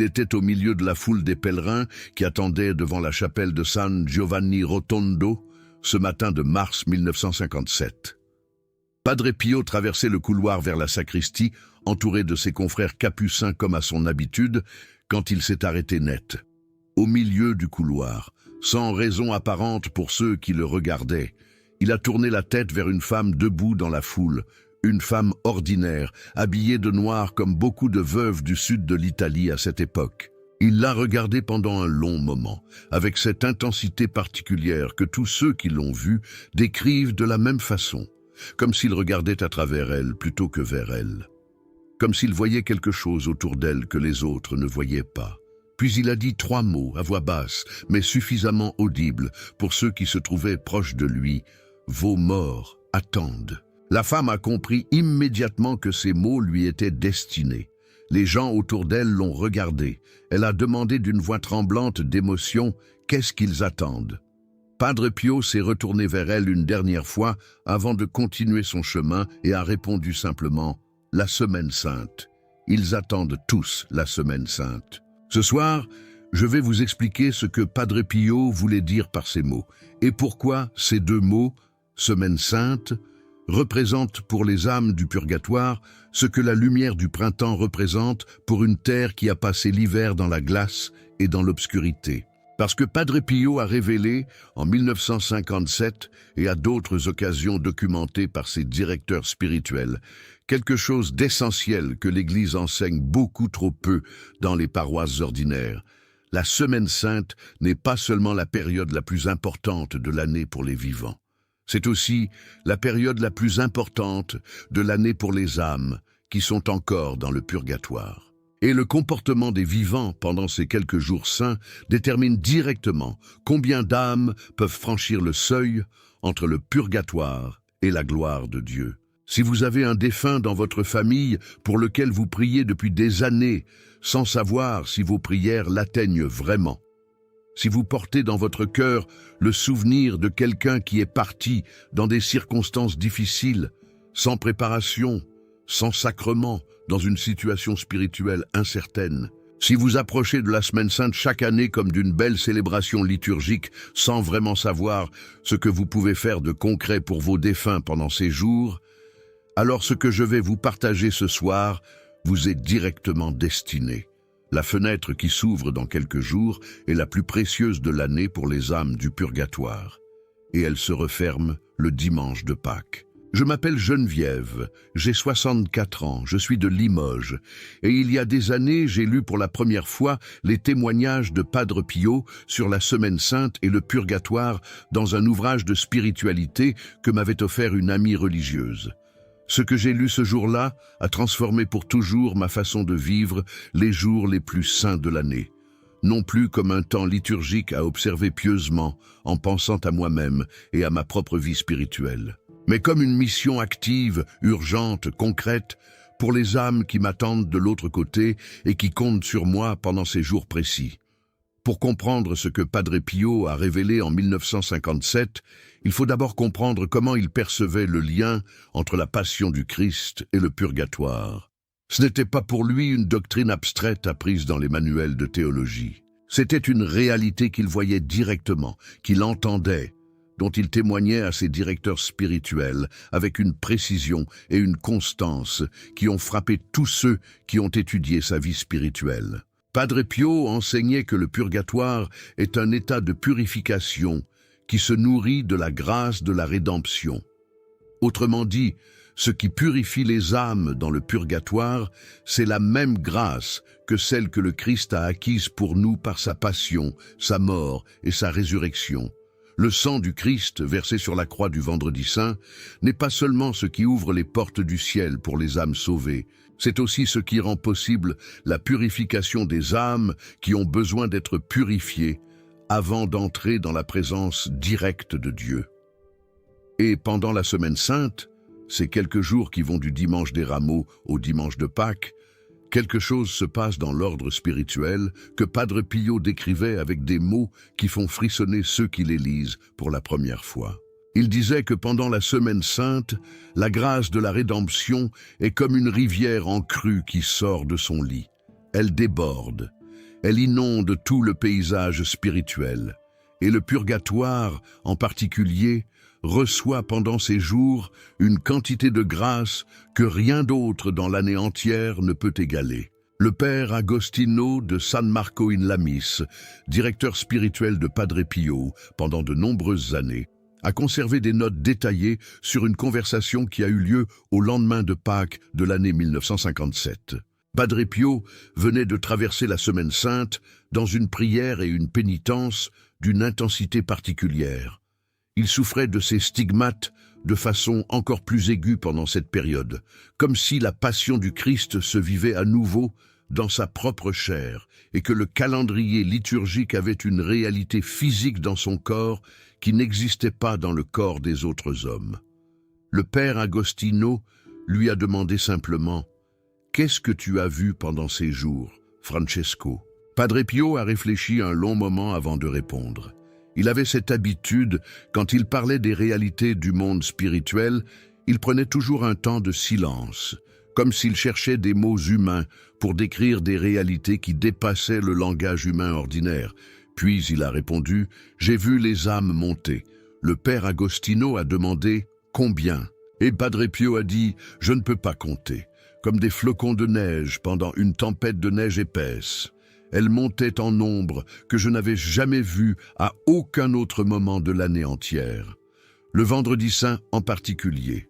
Il était au milieu de la foule des pèlerins qui attendaient devant la chapelle de San Giovanni Rotondo ce matin de mars 1957. Padre Pio traversait le couloir vers la sacristie, entouré de ses confrères capucins comme à son habitude, quand il s'est arrêté net. Au milieu du couloir, sans raison apparente pour ceux qui le regardaient, il a tourné la tête vers une femme debout dans la foule, une femme ordinaire, habillée de noir comme beaucoup de veuves du sud de l'Italie à cette époque. Il l'a regardée pendant un long moment, avec cette intensité particulière que tous ceux qui l'ont vue décrivent de la même façon, comme s'il regardait à travers elle plutôt que vers elle, comme s'il voyait quelque chose autour d'elle que les autres ne voyaient pas. Puis il a dit 3 mots à voix basse, mais suffisamment audibles pour ceux qui se trouvaient proches de lui. « Vos morts attendent ». La femme a compris immédiatement que ces mots lui étaient destinés. Les gens autour d'elle l'ont regardée. Elle a demandé d'une voix tremblante d'émotion « Qu'est-ce qu'ils attendent ?» Padre Pio s'est retourné vers elle une dernière fois avant de continuer son chemin et a répondu simplement « La Semaine Sainte. Ils attendent tous la Semaine Sainte. » Ce soir, je vais vous expliquer ce que Padre Pio voulait dire par ces mots et pourquoi ces 2 mots, Semaine Sainte, représentent pour les âmes du purgatoire ce que la lumière du printemps représente pour une terre qui a passé l'hiver dans la glace et dans l'obscurité. Parce que Padre Pio a révélé, en 1957 et à d'autres occasions documentées par ses directeurs spirituels, quelque chose d'essentiel que l'Église enseigne beaucoup trop peu dans les paroisses ordinaires. La Semaine Sainte n'est pas seulement la période la plus importante de l'année pour les vivants. C'est aussi la période la plus importante de l'année pour les âmes qui sont encore dans le purgatoire. Et le comportement des vivants pendant ces quelques jours saints détermine directement combien d'âmes peuvent franchir le seuil entre le purgatoire et la gloire de Dieu. Si vous avez un défunt dans votre famille pour lequel vous priez depuis des années sans savoir si vos prières l'atteignent vraiment, si vous portez dans votre cœur le souvenir de quelqu'un qui est parti dans des circonstances difficiles, sans préparation, sans sacrement, dans une situation spirituelle incertaine, si vous approchez de la Semaine Sainte chaque année comme d'une belle célébration liturgique sans vraiment savoir ce que vous pouvez faire de concret pour vos défunts pendant ces jours, alors ce que je vais vous partager ce soir vous est directement destiné. La fenêtre qui s'ouvre dans quelques jours est la plus précieuse de l'année pour les âmes du purgatoire. Et elle se referme le dimanche de Pâques. Je m'appelle Geneviève, j'ai 64 ans, je suis de Limoges. Et il y a des années, j'ai lu pour la première fois les témoignages de Padre Pio sur la Semaine Sainte et le purgatoire dans un ouvrage de spiritualité que m'avait offert une amie religieuse. Ce que j'ai lu ce jour-là a transformé pour toujours ma façon de vivre les jours les plus saints de l'année. Non plus comme un temps liturgique à observer pieusement en pensant à moi-même et à ma propre vie spirituelle, mais comme une mission active, urgente, concrète, pour les âmes qui m'attendent de l'autre côté et qui comptent sur moi pendant ces jours précis. Pour comprendre ce que Padre Pio a révélé en 1957, il faut d'abord comprendre comment il percevait le lien entre la passion du Christ et le purgatoire. Ce n'était pas pour lui une doctrine abstraite apprise dans les manuels de théologie. C'était une réalité qu'il voyait directement, qu'il entendait, dont il témoignait à ses directeurs spirituels avec une précision et une constance qui ont frappé tous ceux qui ont étudié sa vie spirituelle. Padre Pio enseignait que le purgatoire est un état de purification qui se nourrit de la grâce de la rédemption. Autrement dit, ce qui purifie les âmes dans le purgatoire, c'est la même grâce que celle que le Christ a acquise pour nous par sa passion, sa mort et sa résurrection. Le sang du Christ, versé sur la croix du Vendredi Saint, n'est pas seulement ce qui ouvre les portes du ciel pour les âmes sauvées, c'est aussi ce qui rend possible la purification des âmes qui ont besoin d'être purifiées avant d'entrer dans la présence directe de Dieu. Et pendant la Semaine Sainte, ces quelques jours qui vont du dimanche des Rameaux au dimanche de Pâques, quelque chose se passe dans l'ordre spirituel que Padre Pio décrivait avec des mots qui font frissonner ceux qui les lisent pour la première fois. Il disait que pendant la Semaine Sainte, la grâce de la rédemption est comme une rivière en crue qui sort de son lit. Elle déborde, Elle inonde tout le paysage spirituel. Et le purgatoire, en particulier, reçoit pendant ces jours une quantité de grâce que rien d'autre dans l'année entière ne peut égaler. Le père Agostino de San Marco in Lamis, directeur spirituel de Padre Pio pendant de nombreuses années, a conservé des notes détaillées sur une conversation qui a eu lieu au lendemain de Pâques de l'année 1957. Padre Pio venait de traverser la Semaine Sainte dans une prière et une pénitence d'une intensité particulière. Il souffrait de ces stigmates de façon encore plus aiguë pendant cette période, comme si la passion du Christ se vivait à nouveau dans sa propre chair et que le calendrier liturgique avait une réalité physique dans son corps qui n'existait pas dans le corps des autres hommes. Le père Agostino lui a demandé simplement « Qu'est-ce que tu as vu pendant ces jours, Francesco ?» Padre Pio a réfléchi un long moment avant de répondre. Il avait cette habitude, quand il parlait des réalités du monde spirituel, il prenait toujours un temps de silence, comme s'il cherchait des mots humains pour décrire des réalités qui dépassaient le langage humain ordinaire. Puis il a répondu « J'ai vu les âmes monter ». Le père Agostino a demandé « Combien ?» Et Padre Pio a dit « Je ne peux pas compter », comme des flocons de neige pendant une tempête de neige épaisse. Elles montaient en nombre que je n'avais jamais vu à aucun autre moment de l'année entière. Le vendredi saint en particulier,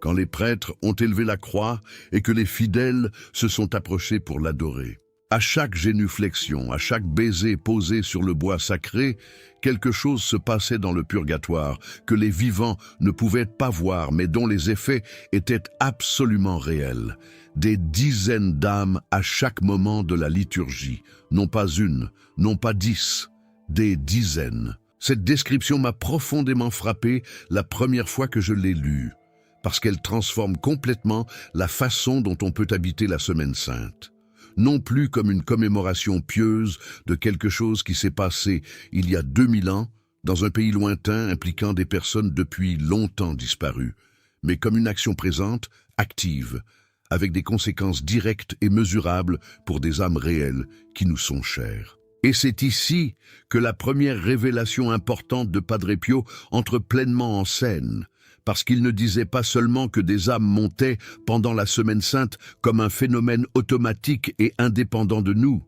quand les prêtres ont élevé la croix et que les fidèles se sont approchés pour l'adorer. À chaque génuflexion, à chaque baiser posé sur le bois sacré, quelque chose se passait dans le purgatoire que les vivants ne pouvaient pas voir mais dont les effets étaient absolument réels. Des dizaines d'âmes à chaque moment de la liturgie, non pas une, non pas 10, des dizaines. Cette description m'a profondément frappé la première fois que je l'ai lue, parce qu'elle transforme complètement la façon dont on peut habiter la Semaine Sainte. Non plus comme une commémoration pieuse de quelque chose qui s'est passé il y a 2000 ans, dans un pays lointain impliquant des personnes depuis longtemps disparues, mais comme une action présente, active, avec des conséquences directes et mesurables pour des âmes réelles qui nous sont chères. Et c'est ici que la première révélation importante de Padre Pio entre pleinement en scène, parce qu'il ne disait pas seulement que des âmes montaient pendant la Semaine Sainte comme un phénomène automatique et indépendant de nous.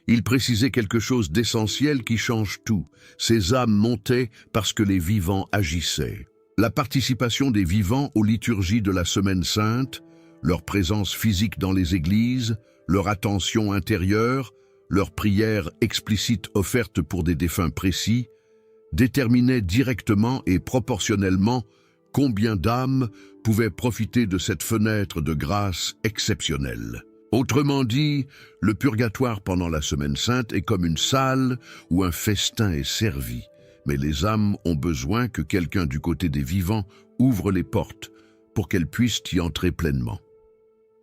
Il précisait quelque chose d'essentiel qui change tout. Ces âmes montaient parce que les vivants agissaient. La participation des vivants aux liturgies de la Semaine Sainte, leur présence physique dans les églises, leur attention intérieure, leurs prières explicites offertes pour des défunts précis, déterminaient directement et proportionnellement combien d'âmes pouvaient profiter de cette fenêtre de grâce exceptionnelle. Autrement dit, le purgatoire pendant la Semaine Sainte est comme une salle où un festin est servi, mais les âmes ont besoin que quelqu'un du côté des vivants ouvre les portes pour qu'elles puissent y entrer pleinement.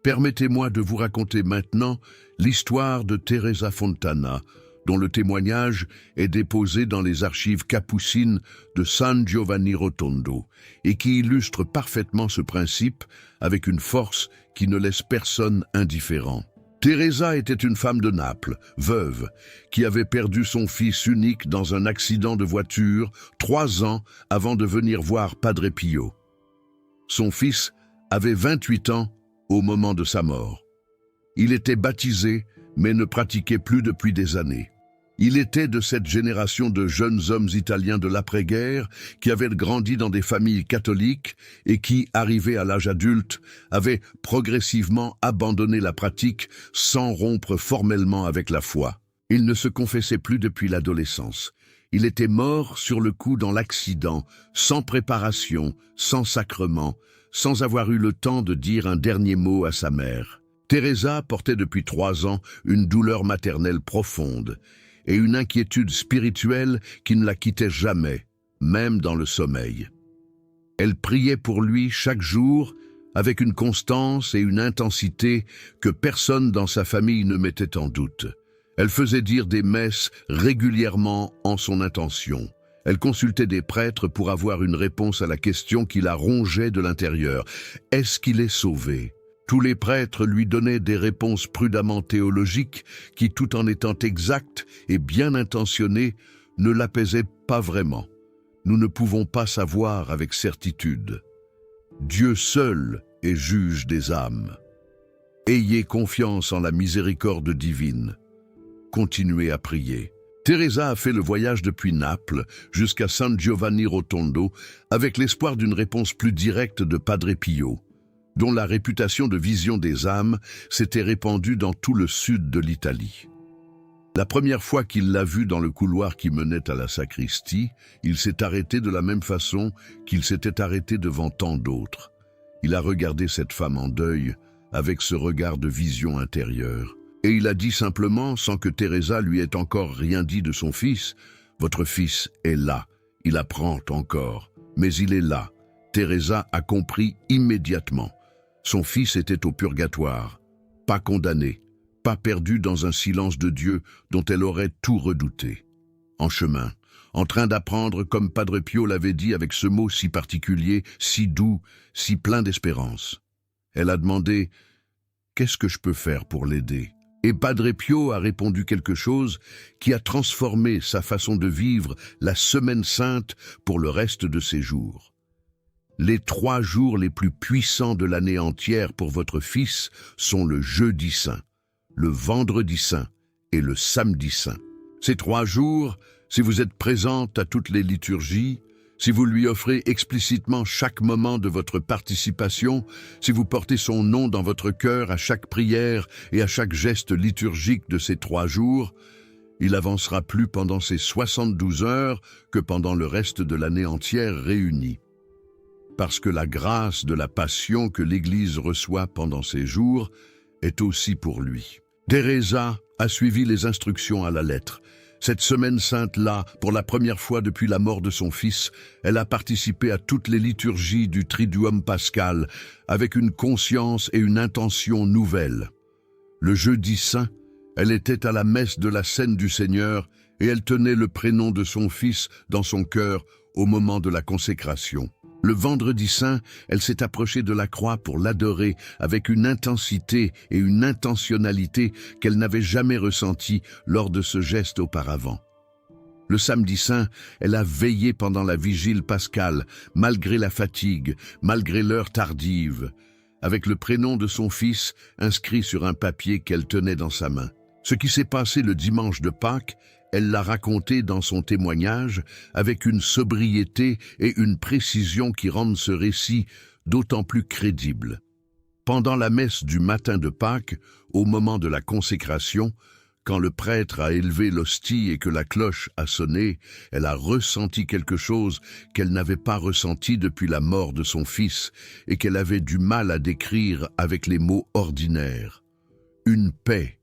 Permettez-moi de vous raconter maintenant l'histoire de Teresa Fontana, dont le témoignage est déposé dans les archives capucines de San Giovanni Rotondo et qui illustre parfaitement ce principe avec une force qui ne laisse personne indifférent. Teresa était une femme de Naples, veuve, qui avait perdu son fils unique dans un accident de voiture 3 ans avant de venir voir Padre Pio. Son fils avait 28 ans au moment de sa mort. Il était baptisé, mais ne pratiquait plus depuis des années. Il était de cette génération de jeunes hommes italiens de l'après-guerre qui avaient grandi dans des familles catholiques et qui, arrivés à l'âge adulte, avaient progressivement abandonné la pratique sans rompre formellement avec la foi. Il ne se confessait plus depuis l'adolescence. Il était mort sur le coup dans l'accident, sans préparation, sans sacrement, sans avoir eu le temps de dire un dernier mot à sa mère. Teresa portait depuis 3 ans une douleur maternelle profonde et une inquiétude spirituelle qui ne la quittait jamais, même dans le sommeil. Elle priait pour lui chaque jour avec une constance et une intensité que personne dans sa famille ne mettait en doute. Elle faisait dire des messes régulièrement en son intention. Elle consultait des prêtres pour avoir une réponse à la question qui la rongeait de l'intérieur. Est-ce qu'il est sauvé? Tous les prêtres lui donnaient des réponses prudemment théologiques qui, tout en étant exactes et bien intentionnées, ne l'apaisaient pas vraiment. Nous ne pouvons pas savoir avec certitude. Dieu seul est juge des âmes. Ayez confiance en la miséricorde divine. Continuez à prier. Teresa a fait le voyage depuis Naples jusqu'à San Giovanni Rotondo avec l'espoir d'une réponse plus directe de Padre Pio, dont la réputation de vision des âmes s'était répandue dans tout le sud de l'Italie. La première fois qu'il l'a vue dans le couloir qui menait à la sacristie, il s'est arrêté de la même façon qu'il s'était arrêté devant tant d'autres. Il a regardé cette femme en deuil avec ce regard de vision intérieure. Et il a dit simplement, sans que Teresa lui ait encore rien dit de son fils, « Votre fils est là, il apprend encore, mais il est là. » Teresa a compris immédiatement. Son fils était au purgatoire, pas condamné, pas perdu dans un silence de Dieu dont elle aurait tout redouté. En chemin, en train d'apprendre comme Padre Pio l'avait dit avec ce mot si particulier, si doux, si plein d'espérance. Elle a demandé « Qu'est-ce que je peux faire pour l'aider ?» Et Padre Pio a répondu quelque chose qui a transformé sa façon de vivre la Semaine Sainte pour le reste de ses jours. Les 3 jours les plus puissants de l'année entière pour votre fils sont le jeudi saint, le vendredi saint et le samedi saint. Ces 3 jours, si vous êtes présente à toutes les liturgies, si vous lui offrez explicitement chaque moment de votre participation, si vous portez son nom dans votre cœur à chaque prière et à chaque geste liturgique de ces 3 jours, il avancera plus pendant ces 72 heures que pendant le reste de l'année entière réunie. Parce que la grâce de la passion que l'Église reçoit pendant ces jours est aussi pour lui. Teresa a suivi les instructions à la lettre. Cette Semaine Sainte-là, pour la première fois depuis la mort de son fils, elle a participé à toutes les liturgies du Triduum pascal avec une conscience et une intention nouvelles. Le jeudi saint, elle était à la messe de la Scène du Seigneur et elle tenait le prénom de son fils dans son cœur au moment de la consécration. Le vendredi saint, elle s'est approchée de la croix pour l'adorer avec une intensité et une intentionnalité qu'elle n'avait jamais ressentie lors de ce geste auparavant. Le samedi saint, elle a veillé pendant la vigile pascale, malgré la fatigue, malgré l'heure tardive, avec le prénom de son fils inscrit sur un papier qu'elle tenait dans sa main. Ce qui s'est passé le dimanche de Pâques, elle l'a raconté dans son témoignage avec une sobriété et une précision qui rendent ce récit d'autant plus crédible. Pendant la messe du matin de Pâques, au moment de la consécration, quand le prêtre a élevé l'hostie et que la cloche a sonné, elle a ressenti quelque chose qu'elle n'avait pas ressenti depuis la mort de son fils et qu'elle avait du mal à décrire avec les mots ordinaires. Une paix.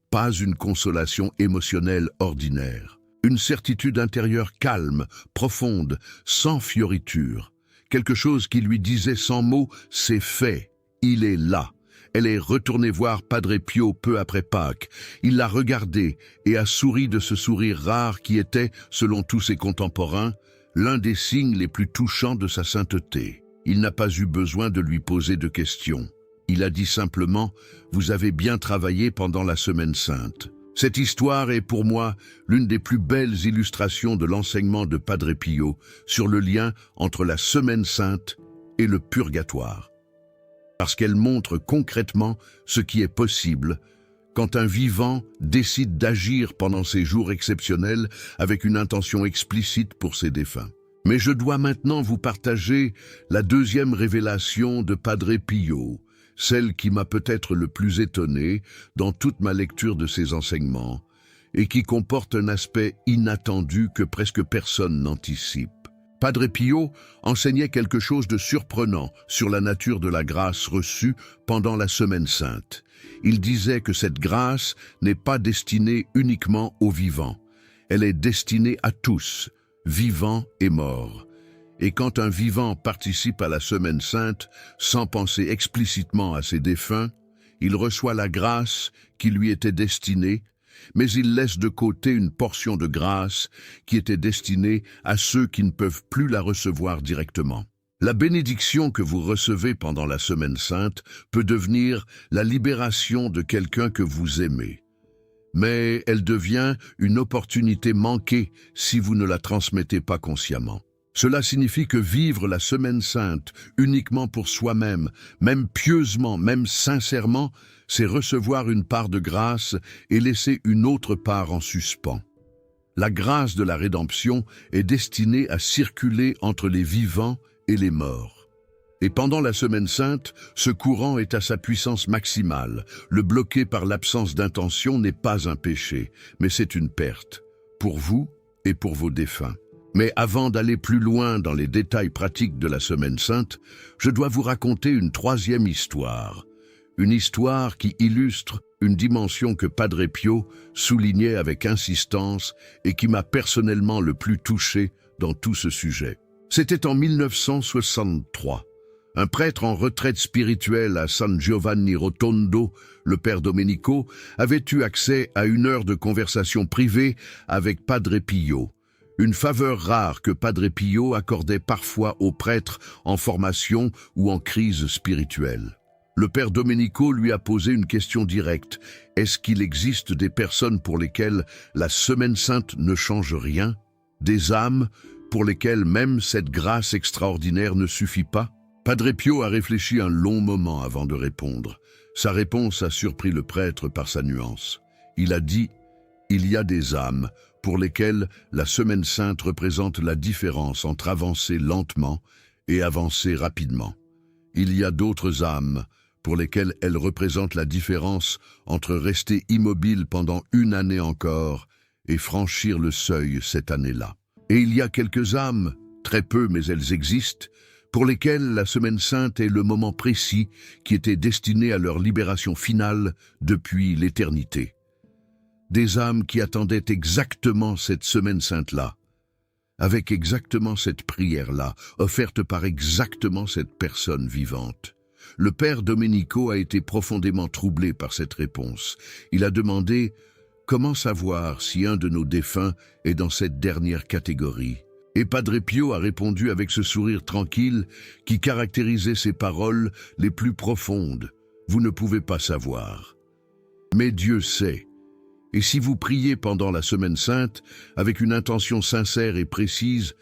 Pas une consolation émotionnelle ordinaire. Une certitude intérieure calme, profonde, sans fioriture. Quelque chose qui lui disait sans mots, c'est fait, il est là. Elle est retournée voir Padre Pio peu après Pâques. Il l'a regardé et a souri de ce sourire rare qui était, selon tous ses contemporains, l'un des signes les plus touchants de sa sainteté. Il n'a pas eu besoin de lui poser de questions. Il a dit simplement « Vous avez bien travaillé pendant la Semaine Sainte ». Cette histoire est pour moi l'une des plus belles illustrations de l'enseignement de Padre Pio sur le lien entre la Semaine Sainte et le purgatoire. Parce qu'elle montre concrètement ce qui est possible quand un vivant décide d'agir pendant ces jours exceptionnels avec une intention explicite pour ses défunts. Mais je dois maintenant vous partager la 2e révélation de Padre Pio, celle qui m'a peut-être le plus étonné dans toute ma lecture de ses enseignements, et qui comporte un aspect inattendu que presque personne n'anticipe. Padre Pio enseignait quelque chose de surprenant sur la nature de la grâce reçue pendant la Semaine Sainte. Il disait que cette grâce n'est pas destinée uniquement aux vivants. Elle est destinée à tous, vivants et morts. Et quand un vivant participe à la Semaine Sainte, sans penser explicitement à ses défunts, il reçoit la grâce qui lui était destinée, mais il laisse de côté une portion de grâce qui était destinée à ceux qui ne peuvent plus la recevoir directement. La bénédiction que vous recevez pendant la Semaine Sainte peut devenir la libération de quelqu'un que vous aimez. Mais elle devient une opportunité manquée si vous ne la transmettez pas consciemment. Cela signifie que vivre la Semaine Sainte uniquement pour soi-même, même pieusement, même sincèrement, c'est recevoir une part de grâce et laisser une autre part en suspens. La grâce de la rédemption est destinée à circuler entre les vivants et les morts. Et pendant la Semaine Sainte, ce courant est à sa puissance maximale. Le bloquer par l'absence d'intention n'est pas un péché, mais c'est une perte, pour vous et pour vos défunts. Mais avant d'aller plus loin dans les détails pratiques de la Semaine Sainte, je dois vous raconter une troisième histoire. Une histoire qui illustre une dimension que Padre Pio soulignait avec insistance et qui m'a personnellement le plus touché dans tout ce sujet. C'était en 1963. Un prêtre en retraite spirituelle à San Giovanni Rotondo, le père Domenico, avait eu accès à une heure de conversation privée avec Padre Pio. Une faveur rare que Padre Pio accordait parfois aux prêtres en formation ou en crise spirituelle. Le père Domenico lui a posé une question directe. Est-ce qu'il existe des personnes pour lesquelles la Semaine Sainte ne change rien? Des âmes pour lesquelles même cette grâce extraordinaire ne suffit pas? Padre Pio a réfléchi un long moment avant de répondre. Sa réponse a surpris le prêtre par sa nuance. Il a dit « Il y a des âmes pour lesquelles la Semaine Sainte représente la différence entre avancer lentement et avancer rapidement. Il y a d'autres âmes pour lesquelles elle représente la différence entre rester immobile pendant une année encore et franchir le seuil cette année-là. Et il y a quelques âmes, très peu mais elles existent, pour lesquelles la Semaine Sainte est le moment précis qui était destiné à leur libération finale depuis l'éternité. Des âmes qui attendaient exactement cette Semaine Sainte-là, avec exactement cette prière-là, offerte par exactement cette personne vivante. Le père Domenico a été profondément troublé par cette réponse. Il a demandé « Comment savoir si un de nos défunts est dans cette dernière catégorie ?» Et Padre Pio a répondu avec ce sourire tranquille qui caractérisait ses paroles les plus profondes. « Vous ne pouvez pas savoir. Mais Dieu sait. Et si vous priez pendant la Semaine Sainte, avec une intention sincère et précise,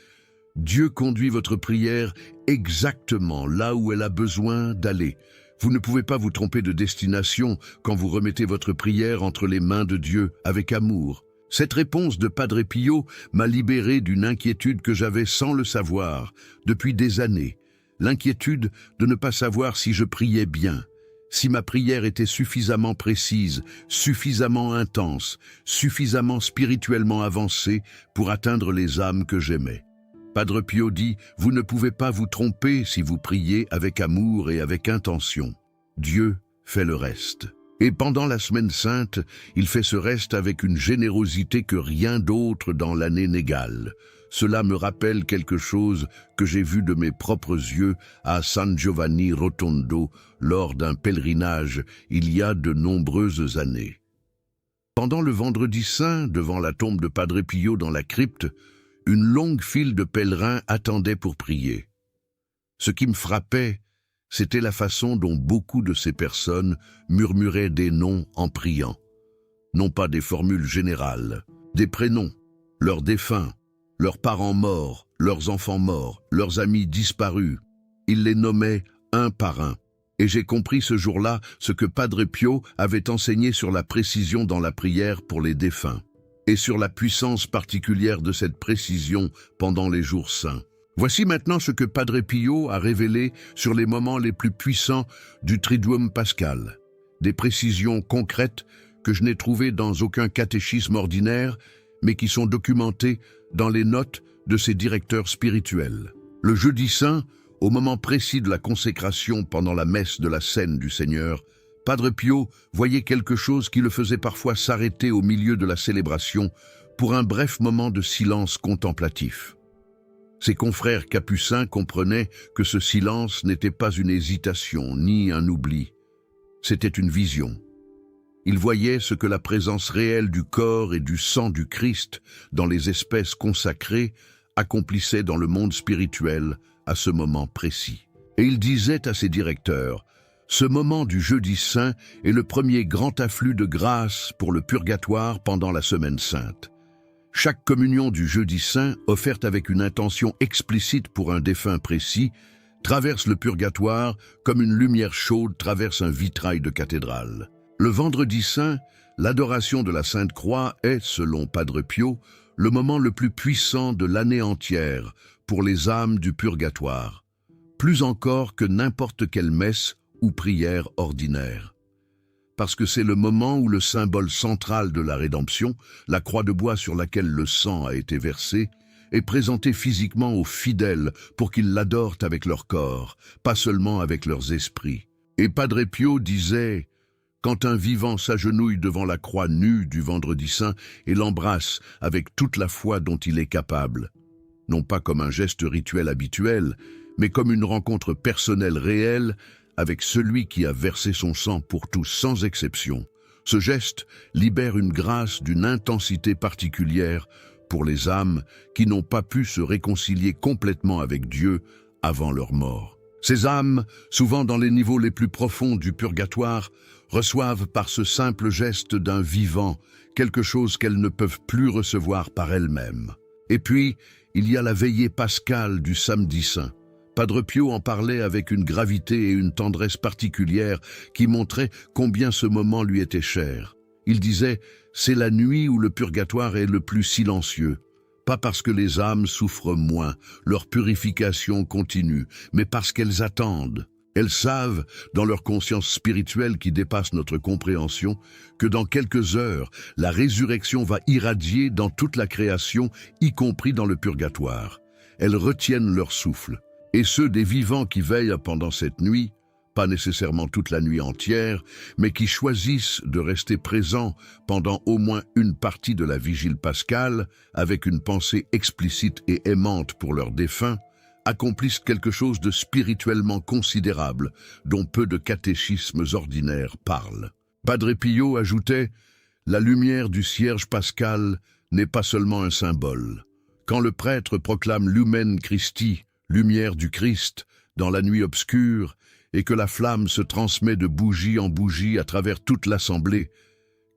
Dieu conduit votre prière exactement là où elle a besoin d'aller. Vous ne pouvez pas vous tromper de destination quand vous remettez votre prière entre les mains de Dieu avec amour. » Cette réponse de Padre Pio m'a libéré d'une inquiétude que j'avais sans le savoir depuis des années. L'inquiétude de ne pas savoir si je priais bien, si ma prière était suffisamment précise, suffisamment intense, suffisamment spirituellement avancée pour atteindre les âmes que j'aimais. Padre Pio dit « Vous ne pouvez pas vous tromper si vous priez avec amour et avec intention. Dieu fait le reste. » Et pendant la Semaine Sainte, il fait ce reste avec une générosité que rien d'autre dans l'année n'égale. Cela me rappelle quelque chose que j'ai vu de mes propres yeux à San Giovanni Rotondo lors d'un pèlerinage il y a de nombreuses années. Pendant le Vendredi Saint, devant la tombe de Padre Pio dans la crypte, une longue file de pèlerins attendait pour prier. Ce qui me frappait, c'était la façon dont beaucoup de ces personnes murmuraient des noms en priant. Non pas des formules générales, des prénoms, leurs défunts, leurs parents morts, leurs enfants morts, leurs amis disparus. Ils les nommaient un par un. Et j'ai compris ce jour-là ce que Padre Pio avait enseigné sur la précision dans la prière pour les défunts, et sur la puissance particulière de cette précision pendant les jours saints. Voici maintenant ce que Padre Pio a révélé sur les moments les plus puissants du Triduum pascal. Des précisions concrètes que je n'ai trouvées dans aucun catéchisme ordinaire, mais qui sont documentées dans les notes de ses directeurs spirituels. Le Jeudi Saint, au moment précis de la consécration pendant la messe de la Scène du Seigneur, Padre Pio voyait quelque chose qui le faisait parfois s'arrêter au milieu de la célébration pour un bref moment de silence contemplatif. Ses confrères capucins comprenaient que ce silence n'était pas une hésitation ni un oubli. C'était une vision. Ils voyaient ce que la présence réelle du corps et du sang du Christ dans les espèces consacrées accomplissait dans le monde spirituel à ce moment précis. Et il disait à ses directeurs, « Ce moment du jeudi saint est le premier grand afflux de grâce pour le purgatoire pendant la semaine sainte. Chaque communion du jeudi saint, offerte avec une intention explicite pour un défunt précis, traverse le purgatoire comme une lumière chaude traverse un vitrail de cathédrale. Le vendredi saint, l'adoration de la Sainte Croix est, selon Padre Pio, le moment le plus puissant de l'année entière pour les âmes du purgatoire, plus encore que n'importe quelle messe ou prière ordinaire. Parce que c'est le moment où le symbole central de la rédemption, la croix de bois sur laquelle le sang a été versé, est présenté physiquement aux fidèles pour qu'ils l'adorent avec leur corps, pas seulement avec leurs esprits. Et Padre Pio disait « Quand un vivant s'agenouille devant la croix nue du vendredi saint et l'embrasse avec toute la foi dont il est capable, non pas comme un geste rituel habituel, mais comme une rencontre personnelle réelle avec celui qui a versé son sang pour tous sans exception. Ce geste libère une grâce d'une intensité particulière pour les âmes qui n'ont pas pu se réconcilier complètement avec Dieu avant leur mort. Ces âmes, souvent dans les niveaux les plus profonds du purgatoire, reçoivent par ce simple geste d'un vivant quelque chose qu'elles ne peuvent plus recevoir par elles-mêmes. Et puis, il y a la veillée pascale du samedi saint. Padre Pio en parlait avec une gravité et une tendresse particulières qui montraient combien ce moment lui était cher. Il disait « C'est la nuit où le purgatoire est le plus silencieux. Pas parce que les âmes souffrent moins, leur purification continue, mais parce qu'elles attendent. Elles savent, dans leur conscience spirituelle qui dépasse notre compréhension, que dans quelques heures, la résurrection va irradier dans toute la création, y compris dans le purgatoire. Elles retiennent leur souffle. Et ceux des vivants qui veillent pendant cette nuit, pas nécessairement toute la nuit entière, mais qui choisissent de rester présents pendant au moins une partie de la vigile pascale, avec une pensée explicite et aimante pour leurs défunts, accomplissent quelque chose de spirituellement considérable, dont peu de catéchismes ordinaires parlent. Padre Pio ajoutait « La lumière du cierge pascal n'est pas seulement un symbole. Quand le prêtre proclame Lumen Christi, lumière du Christ, dans la nuit obscure, et que la flamme se transmet de bougie en bougie à travers toute l'assemblée,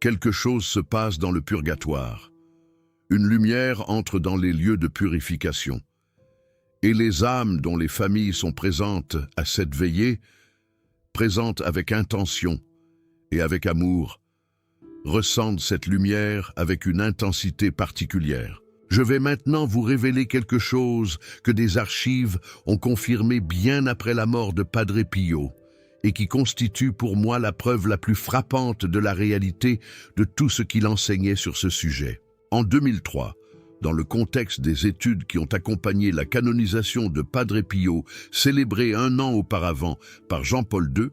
quelque chose se passe dans le purgatoire. Une lumière entre dans les lieux de purification. Et les âmes dont les familles sont présentes à cette veillée, présentes avec intention et avec amour, ressentent cette lumière avec une intensité particulière. Je vais maintenant vous révéler quelque chose que des archives ont confirmé bien après la mort de Padre Pio et qui constitue pour moi la preuve la plus frappante de la réalité de tout ce qu'il enseignait sur ce sujet. En 2003, dans le contexte des études qui ont accompagné la canonisation de Padre Pio, célébrée 1 an auparavant par Jean-Paul II,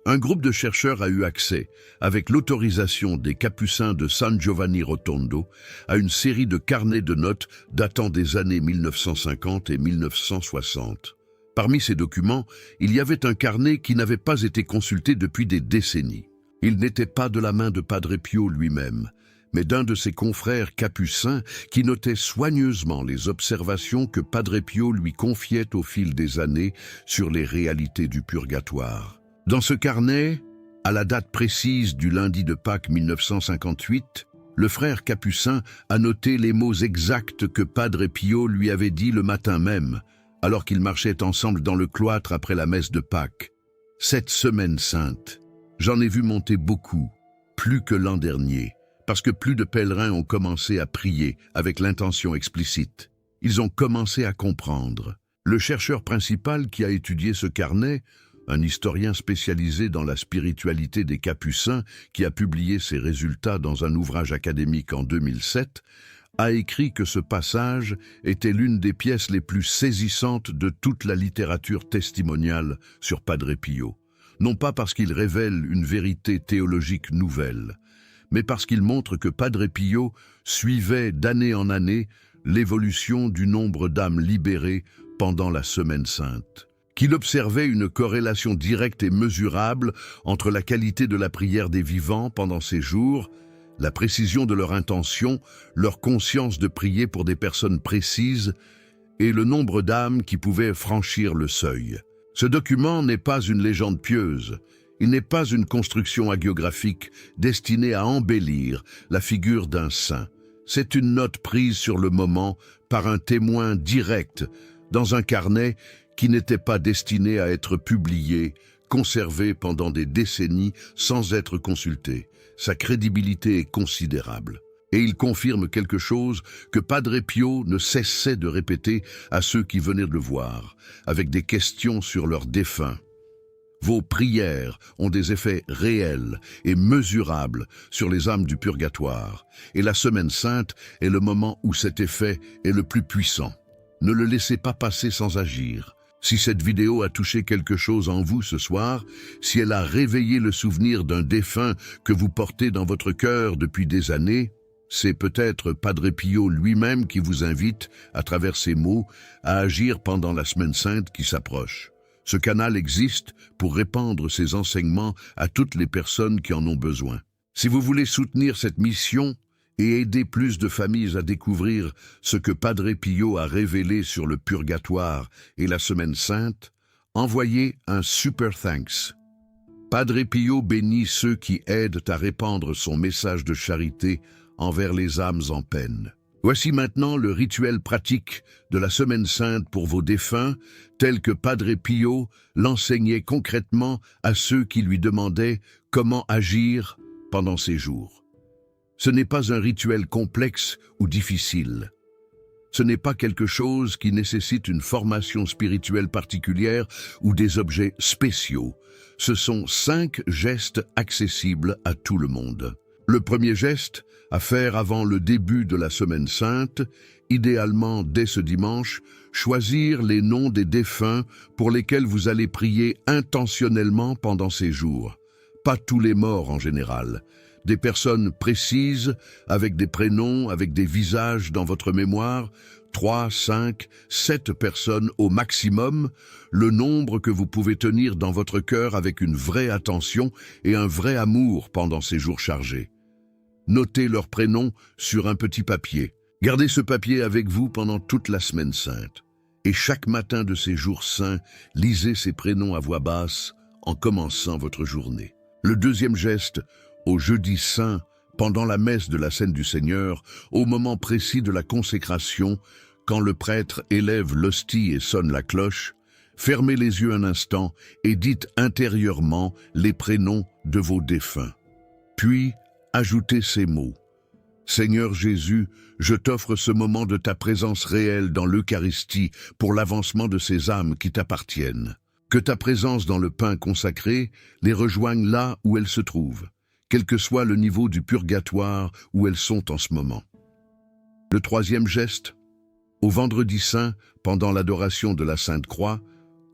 un groupe de chercheurs a eu accès, avec l'autorisation des Capucins de San Giovanni Rotondo, à une série de carnets de notes datant des années 1950 et 1960. Parmi ces documents, il y avait un carnet qui n'avait pas été consulté depuis des décennies. Il n'était pas de la main de Padre Pio lui-même, mais d'un de ses confrères capucins qui notait soigneusement les observations que Padre Pio lui confiait au fil des années sur les réalités du purgatoire. Dans ce carnet, à la date précise du lundi de Pâques 1958, le frère capucin a noté les mots exacts que Padre Pio lui avait dit le matin même, alors qu'ils marchaient ensemble dans le cloître après la messe de Pâques. Cette semaine sainte, j'en ai vu monter beaucoup, plus que l'an dernier, parce que plus de pèlerins ont commencé à prier avec l'intention explicite. Ils ont commencé à comprendre. Le chercheur principal qui a étudié ce carnet, un historien spécialisé dans la spiritualité des Capucins qui a publié ses résultats dans un ouvrage académique en 2007, a écrit que ce passage était l'une des pièces les plus saisissantes de toute la littérature testimoniale sur Padre Pio. Non pas parce qu'il révèle une vérité théologique nouvelle, mais parce qu'il montre que Padre Pio suivait d'année en année l'évolution du nombre d'âmes libérées pendant la Semaine Sainte. Qu'il observait une corrélation directe et mesurable entre la qualité de la prière des vivants pendant ces jours, la précision de leur intention, leur conscience de prier pour des personnes précises et le nombre d'âmes qui pouvaient franchir le seuil. Ce document n'est pas une légende pieuse, il n'est pas une construction hagiographique destinée à embellir la figure d'un saint. C'est une note prise sur le moment par un témoin direct dans un carnet qui n'était pas destiné à être publié, conservé pendant des décennies sans être consulté. Sa crédibilité est considérable. Et il confirme quelque chose que Padre Pio ne cessait de répéter à ceux qui venaient de le voir, avec des questions sur leurs défunts. Vos prières ont des effets réels et mesurables sur les âmes du purgatoire, et la Semaine Sainte est le moment où cet effet est le plus puissant. Ne le laissez pas passer sans agir. Si cette vidéo a touché quelque chose en vous ce soir, si elle a réveillé le souvenir d'un défunt que vous portez dans votre cœur depuis des années, c'est peut-être Padre Pio lui-même qui vous invite, à travers ces mots, à agir pendant la Semaine Sainte qui s'approche. Ce canal existe pour répandre ses enseignements à toutes les personnes qui en ont besoin. Si vous voulez soutenir cette mission et aider plus de familles à découvrir ce que Padre Pio a révélé sur le purgatoire et la Semaine Sainte, envoyez un super thanks. Padre Pio bénit ceux qui aident à répandre son message de charité envers les âmes en peine. Voici maintenant le rituel pratique de la Semaine Sainte pour vos défunts, tel que Padre Pio l'enseignait concrètement à ceux qui lui demandaient comment agir pendant ces jours. Ce n'est pas un rituel complexe ou difficile. Ce n'est pas quelque chose qui nécessite une formation spirituelle particulière ou des objets spéciaux. Ce sont 5 gestes accessibles à tout le monde. Le premier geste, à faire avant le début de la Semaine Sainte, idéalement dès ce dimanche, choisir les noms des défunts pour lesquels vous allez prier intentionnellement pendant ces jours. Pas tous les morts en général. Des personnes précises, avec des prénoms, avec des visages dans votre mémoire, 3, 5, 7 personnes au maximum, le nombre que vous pouvez tenir dans votre cœur avec une vraie attention et un vrai amour pendant ces jours chargés. Notez leurs prénoms sur un petit papier. Gardez ce papier avec vous pendant toute la Semaine Sainte. Et chaque matin de ces jours saints, lisez ces prénoms à voix basse en commençant votre journée. Le deuxième geste, au jeudi saint, pendant la messe de la Scène du Seigneur, au moment précis de la consécration, quand le prêtre élève l'hostie et sonne la cloche, fermez les yeux un instant et dites intérieurement les prénoms de vos défunts. Puis, ajoutez ces mots. Seigneur Jésus, je t'offre ce moment de ta présence réelle dans l'Eucharistie pour l'avancement de ces âmes qui t'appartiennent. Que ta présence dans le pain consacré les rejoigne là où elles se trouvent, quel que soit le niveau du purgatoire où elles sont en ce moment. Le troisième geste, au vendredi saint, pendant l'adoration de la Sainte Croix,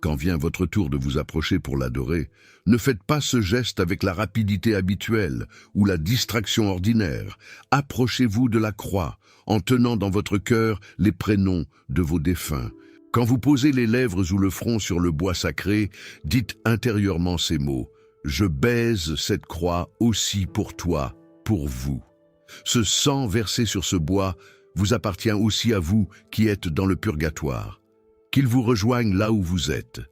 quand vient votre tour de vous approcher pour l'adorer, ne faites pas ce geste avec la rapidité habituelle ou la distraction ordinaire. Approchez-vous de la croix en tenant dans votre cœur les prénoms de vos défunts. Quand vous posez les lèvres ou le front sur le bois sacré, dites intérieurement ces mots. Je baise cette croix aussi pour toi, pour vous. Ce sang versé sur ce bois vous appartient aussi à vous qui êtes dans le purgatoire. Qu'il vous rejoigne là où vous êtes,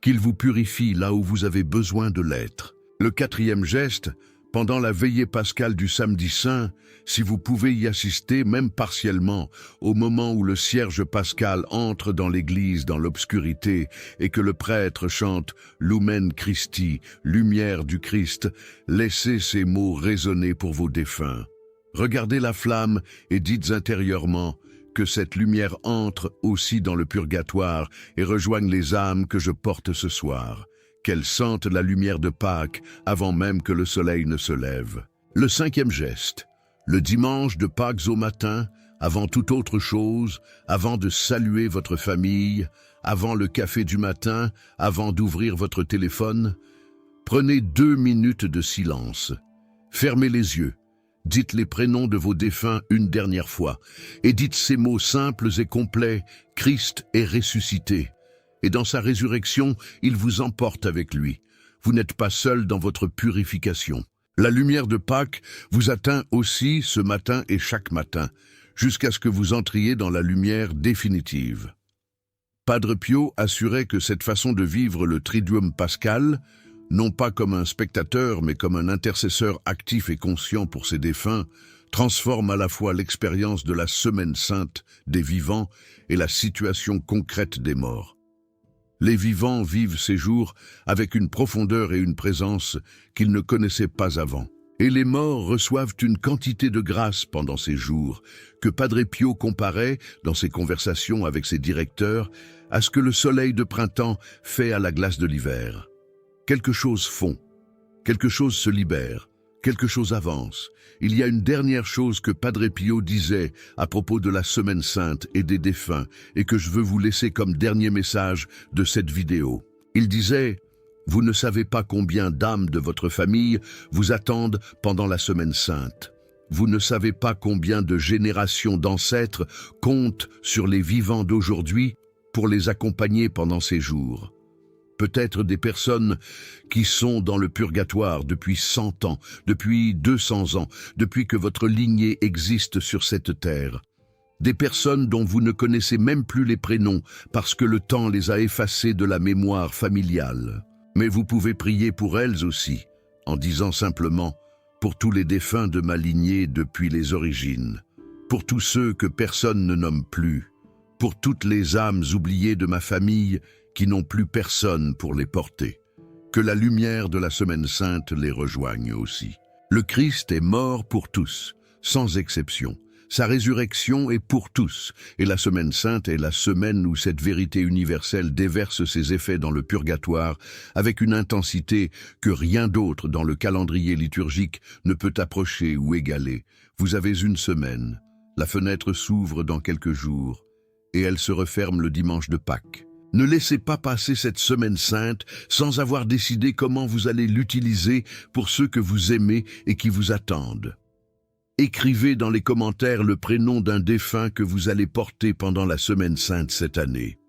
qu'il vous purifie là où vous avez besoin de l'être. Le quatrième geste, pendant la veillée pascale du samedi saint, si vous pouvez y assister même partiellement, au moment où le cierge pascal entre dans l'église dans l'obscurité et que le prêtre chante « Lumen Christi », lumière du Christ, laissez ces mots résonner pour vos défunts. Regardez la flamme et dites intérieurement que cette lumière entre aussi dans le purgatoire et rejoigne les âmes que je porte ce soir, qu'elles sentent la lumière de Pâques avant même que le soleil ne se lève. Le cinquième geste, le dimanche de Pâques au matin, avant toute autre chose, avant de saluer votre famille, avant le café du matin, avant d'ouvrir votre téléphone, prenez 2 minutes de silence. Fermez les yeux. Dites les prénoms de vos défunts une dernière fois, et dites ces mots simples et complets, « Christ est ressuscité ». Et dans sa résurrection, il vous emporte avec lui. Vous n'êtes pas seul dans votre purification. La lumière de Pâques vous atteint aussi ce matin et chaque matin, jusqu'à ce que vous entriez dans la lumière définitive. Padre Pio assurait que cette façon de vivre le Triduum pascal, non pas comme un spectateur mais comme un intercesseur actif et conscient pour ses défunts, transforme à la fois l'expérience de la Semaine sainte des vivants et la situation concrète des morts. Les vivants vivent ces jours avec une profondeur et une présence qu'ils ne connaissaient pas avant. Et les morts reçoivent une quantité de grâce pendant ces jours que Padre Pio comparait, dans ses conversations avec ses directeurs, à ce que le soleil de printemps fait à la glace de l'hiver. Quelque chose fond, quelque chose se libère, quelque chose avance. Il y a une dernière chose que Padre Pio disait à propos de la Semaine sainte et des défunts et que je veux vous laisser comme dernier message de cette vidéo. Il disait: vous ne savez pas combien d'âmes de votre famille vous attendent pendant la Semaine sainte. Vous ne savez pas combien de générations d'ancêtres comptent sur les vivants d'aujourd'hui pour les accompagner pendant ces jours. Peut-être des personnes qui sont dans le purgatoire depuis 100 ans, depuis 200 ans, depuis que votre lignée existe sur cette terre. Des personnes dont vous ne connaissez même plus les prénoms parce que le temps les a effacés de la mémoire familiale. Mais vous pouvez prier pour elles aussi, en disant simplement « pour tous les défunts de ma lignée depuis les origines, pour tous ceux que personne ne nomme plus, pour toutes les âmes oubliées de ma famille qui n'ont plus personne pour les porter. Que la lumière de la Semaine sainte les rejoigne aussi. Le Christ est mort pour tous, sans exception. Sa résurrection est pour tous, et la Semaine sainte est la semaine où cette vérité universelle déverse ses effets dans le purgatoire avec une intensité que rien d'autre dans le calendrier liturgique ne peut approcher ou égaler. Vous avez une semaine, la fenêtre s'ouvre dans quelques jours, et elle se referme le dimanche de Pâques. Ne laissez pas passer cette Semaine sainte sans avoir décidé comment vous allez l'utiliser pour ceux que vous aimez et qui vous attendent. Écrivez dans les commentaires le prénom d'un défunt que vous allez porter pendant la Semaine sainte cette année.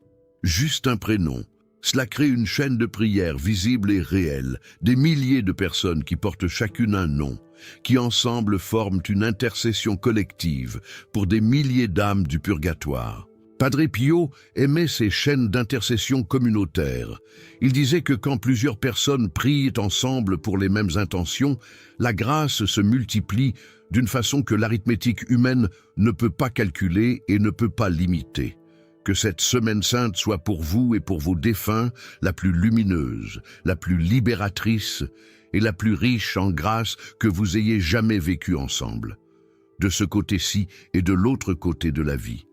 Juste un prénom. Cela crée une chaîne de prière visible et réelle, des milliers de personnes qui portent chacune un nom, qui ensemble forment une intercession collective pour des milliers d'âmes du purgatoire. Padre Pio aimait ces chaînes d'intercession communautaires. Il disait que quand plusieurs personnes prient ensemble pour les mêmes intentions, la grâce se multiplie d'une façon que l'arithmétique humaine ne peut pas calculer et ne peut pas limiter. Que cette Semaine sainte soit pour vous et pour vos défunts la plus lumineuse, la plus libératrice et la plus riche en grâce que vous ayez jamais vécue ensemble, de ce côté-ci et de l'autre côté de la vie.